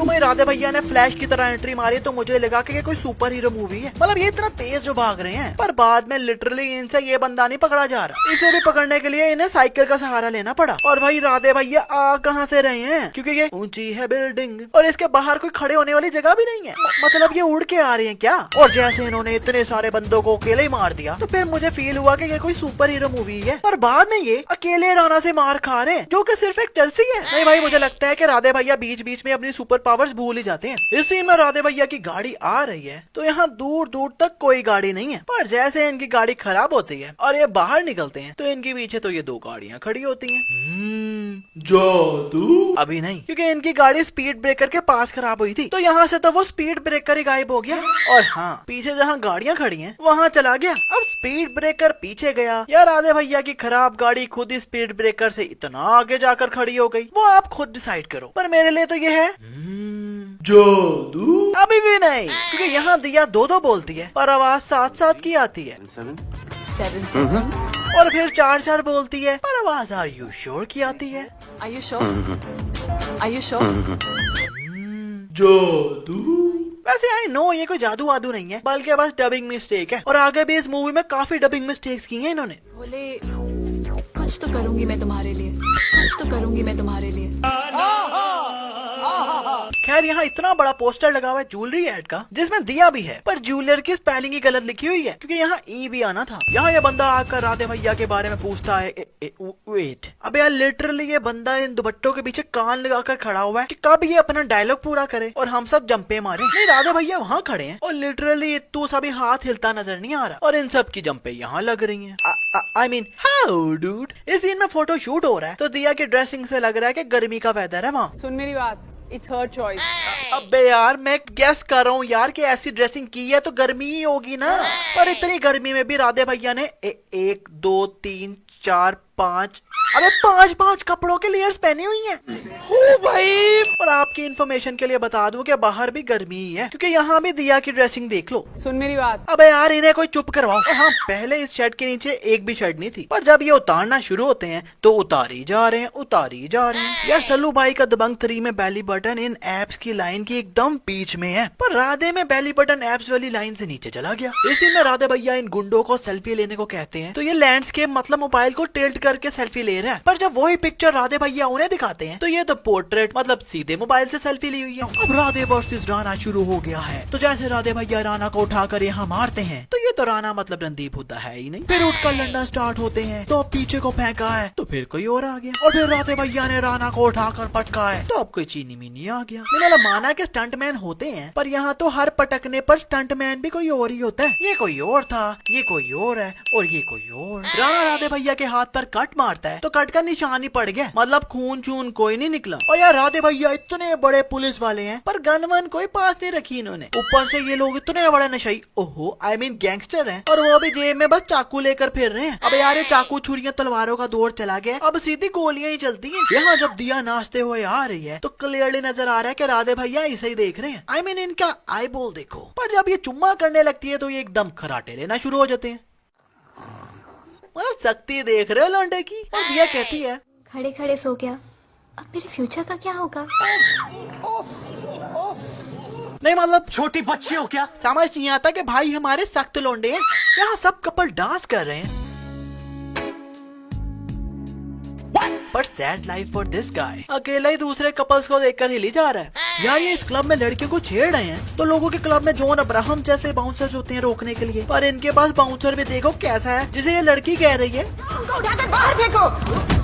शुरू में राधे भैया ने फ्लैश की तरह एंट्री मारी तो मुझे लगा कि ये कोई सुपर हीरो मूवी है, मतलब ये इतना तेज जो भाग रहे हैं। पर बाद में लिटरली इनसे ये बंदा नहीं पकड़ा जा रहा। इसे भी पकड़ने के लिए इन्हें साइकिल का सहारा लेना पड़ा। और भाई राधे भैया आ कहाँ से रहे हैं, क्योंकि ये ऊंची है बिल्डिंग और इसके बाहर कोई खड़े होने वाली जगह भी नहीं है। मतलब ये उड़ के आ रहे हैं क्या? और जैसे इन्होंने इतने सारे बंदों को अकेले ही मार दिया तो फिर मुझे फील हुआ कि ये कोई सुपर हीरो मूवी है। पर बाद में ये अकेले राणा से मार खा रहे हैं, जो कि सिर्फ एक चर्सी है। नहीं भाई, मुझे लगता है कि राधे भैया बीच बीच में अपनी सुपर पावर्स भूल ही जाते हैं। इस सीन में राधे भैया की गाड़ी आ रही है तो यहाँ दूर दूर तक कोई गाड़ी नहीं है। पर जैसे इनकी गाड़ी खराब होती है और ये बाहर निकलते हैं तो इनके पीछे तो ये दो गाड़ियाँ खड़ी होती हैं। जादू अभी नहीं, क्योंकि इनकी गाड़ी स्पीड ब्रेकर के पास खराब हुई थी तो यहाँ से तो वो स्पीड ब्रेकर ही गायब हो गया। और हाँ, पीछे जहाँ गाड़ियाँ खड़ी हैं वहाँ चला गया। अब स्पीड ब्रेकर पीछे गया या राधे भैया की खराब गाड़ी खुद ही स्पीड ब्रेकर से इतना आगे जाकर खड़ी हो गई, वो आप खुद डिसाइड करो। पर मेरे लिए तो ये है जादू। अभी भी नहीं, क्योंकि यहाँ दिया दो दो बोलती है पर आवाज साथ साथ की आती है। 7 और फिर 4 बोलती है पर आवाज आर यू श्योर की आती है। Are you sure? Are you sure? जादू। वैसे आई नो ये कोई जादू वादू नहीं है, बल्कि बस डबिंग मिस्टेक है। और आगे भी इस मूवी में काफी डबिंग मिस्टेक्स की हैं इन्होंने। बोले कुछ तो करूंगी मैं तुम्हारे लिए, कुछ तो करूंगी मैं तुम्हारे लिए। खैर यहाँ इतना बड़ा पोस्टर लगा हुआ है ज्वेलरी एड का, जिसमें दिया भी है पर ज्वेलर की स्पेलिंग ही गलत लिखी हुई है, क्योंकि यहाँ ई भी आना था। यहाँ ये बंदा आकर राधे भैया के बारे में पूछता है। वेट, अबे यार लिटरली ये बंदा इन दुपट्टों के पीछे कान लगाकर खड़ा हुआ है कि कब ये अपना डायलॉग पूरा करे और हम सब जंपे मारे। नहीं, राधे भैया वहाँ खड़े हैं और लिटरली तू सभी हाथ हिलता नजर नहीं आ रहा और इन सब की जंपे यहाँ लग रही है। I mean how dude. इस सीन में फोटो शूट हो रहा है तो दिया की ड्रेसिंग से लग रहा है कि गर्मी का वेदर है वहाँ। सुन मेरी बात, इट्स हर चॉइस। अबे यार मैं गेस कर रहा हूँ यार कि ऐसी ड्रेसिंग की है तो गर्मी ही होगी ना। पर इतनी गर्मी में भी राधे भैया ने 1 2 3 4 5 अबे 5 कपड़ों के लेयर्स पहनी हुई हैं। ओ भाई, और आपकी इन्फॉर्मेशन के लिए बता दूं कि बाहर भी गर्मी ही है, क्योंकि यहाँ भी दिया की ड्रेसिंग देख लो। सुन मेरी बात। अबे यार इन्हें कोई चुप करवाओ। और हाँ, पहले इस शर्ट के नीचे एक भी शर्ट नहीं थी, पर जब ये उतारना शुरू होते हैं तो उतारी जा रहे हैं। यार सल्लू भाई का दबंग 3 में बेली बटन इन एप्स की लाइन की एकदम बीच में है, पर राधे में बेली बटन एप्स वाली लाइन से नीचे चला गया। इसी में राधे भैया इन गुंडों को सेल्फी लेने को कहते हैं तो ये लैंडस्केप मतलब मोबाइल को टिल्ट करके सेल्फी ले रहा है। पर जब वही पिक्चर राधे भैया उन्हें दिखाते हैं तो ये तो पोर्ट्रेट मतलब सीधे मोबाइल से सेल्फी ली हुई है। अब राधे वर्सेस राणा शुरू हो गया है। तो जैसे राधे भैया राणा को उठाकर यहाँ मारते हैं तो ये तो राणा मतलब रणदीप हुड्डा है ही नहीं। फिर उठकर लड़ना स्टार्ट होते हैं तो पीछे को फेंका है तो फिर कोई और आ गया। और फिर राधे भैया ने राणा को उठाकर पटका है तो अब कोई चीनी मीनी आ गया। मतलब माना के स्टंटमैन होते हैं, पर यहाँ तो हर पटकने पर स्टंटमैन भी कोई और ही होता है। ये कोई और था, ये कोई और है और ये कोई और। राणा राधे भैया के हाथ पर कट मारता है तो कट का निशान ही पड़ गया, मतलब खून चून कोई नहीं निकला। और यार राधे भैया इतने बड़े पुलिस वाले हैं पर गन वन कोई पास नहीं रखी इन्होंने। ऊपर से ये लोग इतने बड़े नशाई, ओहो आई मीन गैंगस्टर हैं, और वो भी जेब में बस चाकू लेकर फिर रहे हैं। अब यार ये चाकू छुरियां तलवारों का दौर चला गया, अब सीधी गोलियां ही चलती हैं। यहाँ जब दिया नाचते हुए आ रही है तो क्लियरली नजर आ रहा है कि राधे भैया इसे ही देख रहे हैं। आई मीन इनका आई बॉल देखो। पर जब ये चुम्मा करने लगती है तो ये एकदम खराटे लेना शुरू हो जाते हैं। मतलब शक्ति देख रहे हो लौंडे की। और दिया कहती है खड़े खड़े सो गया, अब मेरे फ्यूचर का क्या होगा? नहीं मतलब छोटी बच्ची हो क्या? समझ नहीं आता कि भाई हमारे सख्त लौंडे हैं। यहाँ सब कपल डांस कर रहे हैं। पर sad life for this guy, अकेला ही दूसरे कपल्स को देखकर हिली जा रहा है। यार ये इस क्लब में लड़कियों को छेड़ रहे हैं तो लोगों के क्लब में जॉन अब्राहम जैसे बाउंसर्स होते हैं रोकने के लिए, पर इनके पास बाउंसर भी देखो कैसा है, जिसे ये लड़की कह रही है उठाकर बाहर फेंको।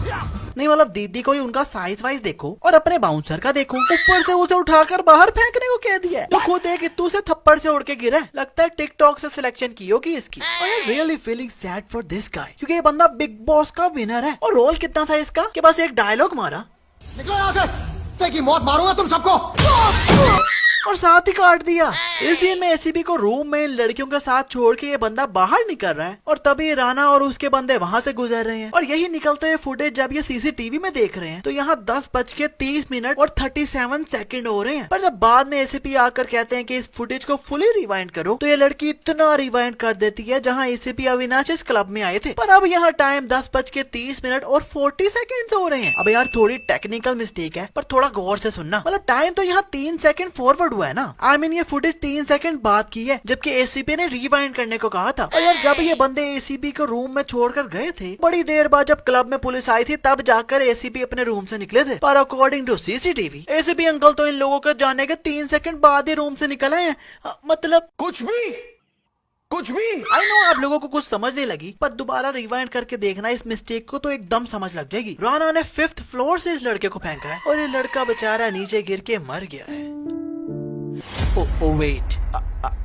नहीं मतलब दीदी को ही उनका साइज वाइज देखो और अपने बाउंसर का देखो, ऊपर से उसे उठाकर बाहर फेंकने को कह दिया है। तो खुद एक इत्तू से थप्पड़ से उड़ के गिरा है। लगता है टिकटॉक से सिलेक्शन की होगी इसकी। और I really feeling sad for this guy, क्योंकि ये बंदा बिग बॉस का विनर है और रोल कितना था इसका कि बस एक डायलॉग मारा, निकलो यहाँ से, तेरी मौत मारूंगा तुम सबको। और साथ ही काट दिया। इस सीन में एसीपी को रूम में इन लड़कियों के साथ छोड़ के ये बंदा बाहर निकल रहा है और तभी राणा और उसके बंदे वहाँ से गुजर रहे हैं। और यही निकलते हुए फुटेज जब ये सीसीटीवी में देख रहे हैं तो यहाँ 10:30 और 37 सेकंड हो रहे हैं। पर जब बाद में एसीपी आकर कहते हैं कि इस फुटेज को फुली रिवाइंड करो तो ये लड़की इतना रिवाइंड कर देती है जहाँ एसीपी अविनाश इस क्लब में आए थे। पर अब यहाँ टाइम 10:30 और 40 सेकंड हो रहे हैं। अब यार थोड़ी टेक्निकल मिस्टेक है पर थोड़ा गौर से सुनना, मतलब टाइम तो यहाँ 3 सेकंड फॉरवर्ड हुआ है ना। आई मीन ये फुटेज 3 सेकंड बाद की है जबकि एसीपी ने रिवाइंड करने को कहा था। और यार जब ये बंदे एसीपी को रूम में छोड़कर गए थे बड़ी देर बाद जब क्लब में पुलिस आई थी तब जाकर एसीपी अपने रूम से निकले थे। पर according to CCTV ACP uncle तो इन लोगों के जाने के 3 सेकंड बाद ही रूम से निकल आए हैं। मतलब कुछ भी आई नो आप लोगों को कुछ समझ नहीं लगी पर दोबारा रिवाइंड करके देखना, इस मिस्टेक को तो एकदम समझ लग जाएगी। राणा ने 5th फ्लोर से इस लड़के को फेंका है और ये लड़का बेचारा नीचे गिर के मर गया है। ओ वेट,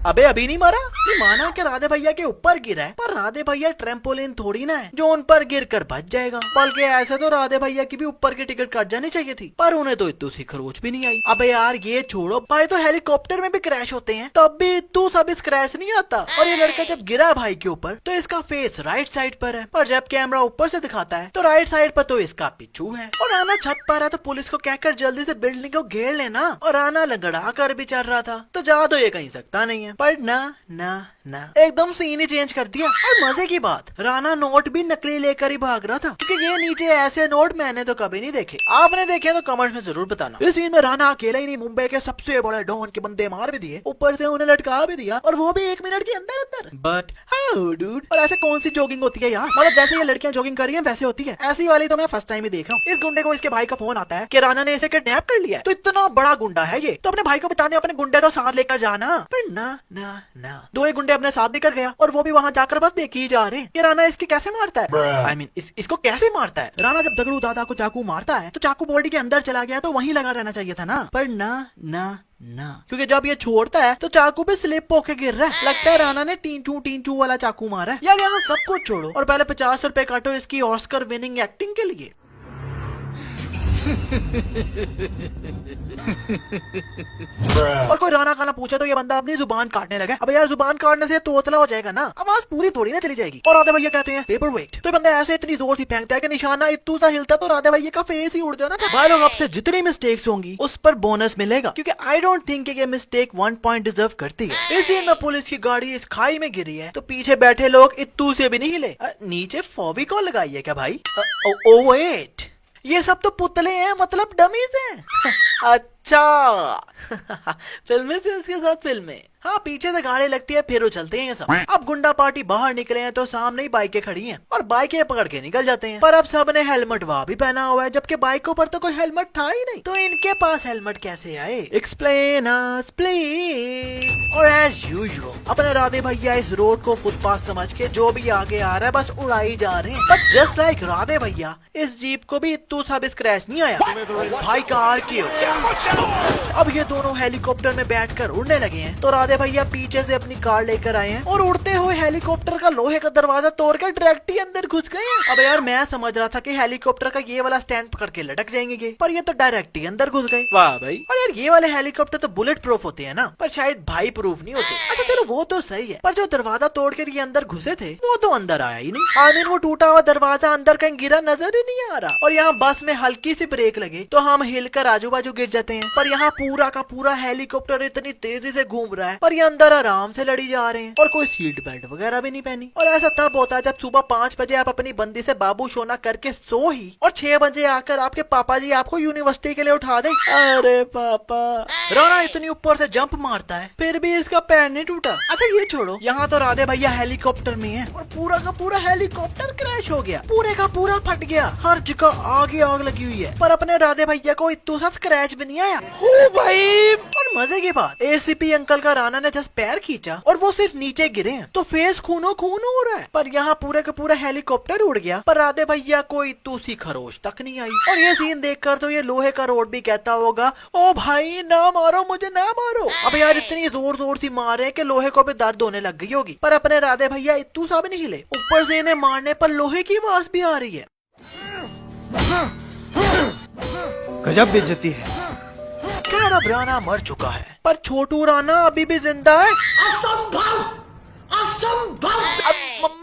अबे अभी नहीं मरा? नहीं माना कि राधे भैया के ऊपर गिरा है पर राधे भैया ट्रेम्पोलिन थोड़ी ना है जो उन पर गिर कर बच जाएगा। बल्कि ऐसे तो राधे भैया की भी ऊपर की टिकट कट जानी चाहिए थी पर उन्हें तो इतू सी खरोच भी नहीं आई। अबे यार ये छोड़ो भाई, तो हेलीकॉप्टर में भी क्रैश होते हैं तब भी इतू सब क्रैश नहीं आता। और ये लड़का जब गिरा भाई के ऊपर तो इसका फेस राइट साइड पर है पर जब कैमरा ऊपर से दिखाता है तो राइट साइड पर तो इसका पिछू है। और राणा छत पर है तो पुलिस को कहकर जल्दी से बिल्डिंग को घेर लेना, और राणा लगड़ा कर भी चल रहा था तो जा तो ये कहीं सकता नहीं है। पर ना एकदम सीन ही चेंज कर दिया। और मजे की बात, राणा नोट भी नकली लेकर ही भाग रहा था क्योंकि ये नीचे ऐसे नोट मैंने तो कभी नहीं देखे। आपने देखे तो कमेंट में जरूर बताना। इस सीन में राणा अकेला ही नहीं मुंबई के सबसे बड़े डॉन के बंदे मार भी दिए, ऊपर से उन्हें लटका भी दिया और वो भी 1 मिनट के अंदर। बट हाउ डूड, और ऐसे कौन सी जॉगिंग होती है यार? मतलब जैसे ये लड़कियां जॉगिंग कर रही हैं वैसे होती है? ऐसी वाली तो मैं फर्स्ट टाइम ही देख रहा हूँ। इस गुंडे को इसके भाई का फोन आता है कि राणा ने इसे किडनैप कर लिया है। तो इतना बड़ा गुंडा है ये तो अपने भाई को बचाने अपने गुंडे तो साथ लेकर जाना। पर ना दो एक गुंडे अपने साथ लेकर गया और वो भी वहाँ जाकर बस देख ही जा रहे हैं कि राणा इसकी कैसे मारता है। आई मीन इसको कैसे मारता है। राणा जब दगड़ू दादा को चाकू मारता है तो चाकू बॉडी के अंदर चला गया तो वहीं लगा रहना चाहिए था ना। पर ना क्योंकि जब ये छोड़ता है तो चाकू पे स्लिप होके गिर रहा है। लगता है राणा ने टींचू वाला चाकू मारा है। यार यहाँ सब कुछ छोड़ो और पहले 50 रुपए काटो इसकी ऑस्कर विनिंग एक्टिंग के लिए। और कोई राणा खाना पूछे तो ये बंदा अपनी जुबान काटने लगा। अब यार जुबान काटने से तोतला हो जाएगा ना, आवाज पूरी थोड़ी ना चली जाएगी। और राधे भैया कहते हैं पेपर वेट, तो ये बंदा ऐसे इतनी जोर से फेंकता है कि निशाना इतू सा हिलता तो राधे भैया का फेस ही उड़ जाना था। भाई लोग आपसे जितनी मिस्टेक्स होंगी उस पर बोनस मिलेगा क्योंकि आई डोंट थिंक ये मिस्टेक 1 पॉइंट डिजर्व करती है। इस सीन में पुलिस की गाड़ी इस खाई में गिरी है तो पीछे बैठे लोग इतू से भी नहीं हिले। नीचे फेविकॉल लगाई है क्या भाई? ओ वेट, ये सब तो पुतले हैं, मतलब डमीज हैं। अच्छा फिल्में से इसके साथ फिल्में। हाँ पीछे से गाड़ी लगती है फिर उछलते हैं ये सब। अब गुंडा पार्टी बाहर निकले हैं तो सामने ही बाइकें खड़ी हैं और बाइकें पकड़ के निकल जाते हैं। पर अब सब ने हेलमेट वहाँ भी पहना हुआ है जबकि बाइकों पर तो कोई हेलमेट था ही नहीं। तो इनके पास हेलमेट कैसे आए? Explain us please. और एज यूजुअल अपने राधे भैया इस रोड को फुटपाथ समझ के जो भी आगे आ रहा है बस उड़ाई जा रहे हैं। बट जस्ट लाइक राधे भैया इस जीप को भी इतू सा भी स्क्रैच नहीं आया। भाई कार क्यों? अब ये दोनों हेलीकॉप्टर में बैठकर उड़ने लगे हैं तो राधे भैया पीछे से अपनी कार लेकर आए हैं और उड़ते हुए हेलीकॉप्टर का लोहे का दरवाजा तोड़कर डायरेक्ट ही अंदर घुस गए हैं। अब यार मैं समझ रहा था कि हेलीकॉप्टर का ये वाला स्टैंड पकड़ के लटक जाएंगे पर ये तो डायरेक्ट ही अंदर घुस गए। वाह भाई। और यार ये वाले हेलीकॉप्टर तो बुलेट प्रूफ होते हैं ना, पर शायद भाई प्रूफ नहीं होते। अच्छा चलो वो तो सही है, पर जो दरवाजा तोड़कर ये अंदर घुसे थे वो तो अंदर आया ही नहीं। आई मीन वो टूटा हुआ दरवाजा अंदर कहीं गिरा नजर ही नहीं आ रहा। और यहाँ बस में हल्की सी ब्रेक लगे तो हम हिलकर आजू बाजू गिर जाते हैं। पर यहाँ पूरा का पूरा हेलीकॉप्टर इतनी तेजी से घूम रहा है पर ये अंदर आराम से लड़ी जा रहे हैं और कोई सीट बेल्ट वगैरह भी नहीं पहनी। और ऐसा तब होता है जब सुबह 5 बजे आप अपनी बंदी से बाबू सोना करके सो ही और 6 बजे आकर आपके पापा जी आपको यूनिवर्सिटी के लिए उठा दे। अरे पापा। राणा इतनी ऊपर से जंप मारता है फिर भी इसका पैर नहीं टूटा। अच्छा ये छोड़ो, यहाँ तो राधे भैया हेलीकॉप्टर में है और पूरा का पूरा हेलीकॉप्टर क्रैश हो गया, पूरे का पूरा फट गया, हर जगह आग ही आग लगी हुई है। पर अपने राधे भैया को इतना सा स्क्रैच भी नहीं आया। ओ भाई। और मजे की बात, एसीपी अंकल का राणा ने जस्ट पैर खींचा और वो सिर्फ नीचे गिरे हैं तो फेस खूनो खून हो रहा है। पर यहाँ पूरे का पूरा हेलीकॉप्टर उड़ गया पर राधे भैया कोई तूसी खरोश तक नहीं आई। और ये सीन देखकर तो ये लोहे का रोड भी कहता होगा ओ भाई ना मारो मुझे, ना मारो। अब यार इतनी जोर जोर सी मारे कि लोहे को भी दर्द होने लग गई होगी। पर अपने राधे भैया इतू सा भी नहीं हिले, ऊपर से इन्हें मारने पर लोहे की आवाज भी आ रही है। गजब बेइज्जती है। खैर अब राणा मर चुका है, पर छोटू राणा अभी भी जिंदा है।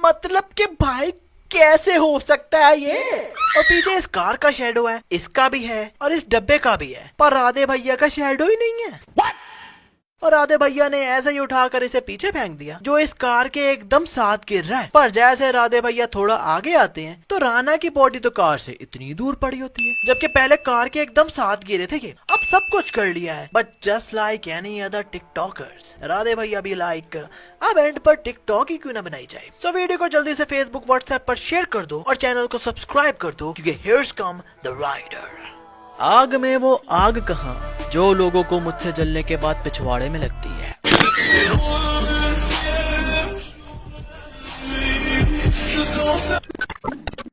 मतलब कि भाई कैसे हो सकता है ये? और पीछे इस कार का शेडो है, इसका भी है और इस डब्बे का भी है, पर राधे भैया का शेडो ही नहीं है। और राधे भैया ने ऐसे ही उठाकर इसे पीछे फेंक दिया, जो इस कार के एकदम साथ गिर रहा है। पर जैसे राधे भैया थोड़ा आगे आते हैं तो राणा की बॉडी तो कार से इतनी दूर पड़ी होती है, जबकि पहले कार के एकदम साथ गिरे थे ये। अब सब कुछ कर लिया है, but just like any other TikTokers, Radhe भैया भी लाइक अब एंड पर टिकटॉक ही क्यों ना बनाई जाए। सो वीडियो को जल्दी से फेसबुक व्हाट्सएप पर शेयर कर दो और चैनल को सब्सक्राइब कर दो, क्योंकि हियर्स कम द राइडर। आग में वो आग कहाँ जो लोगों को मुझसे जलने के बाद पिछवाड़े में लगती है।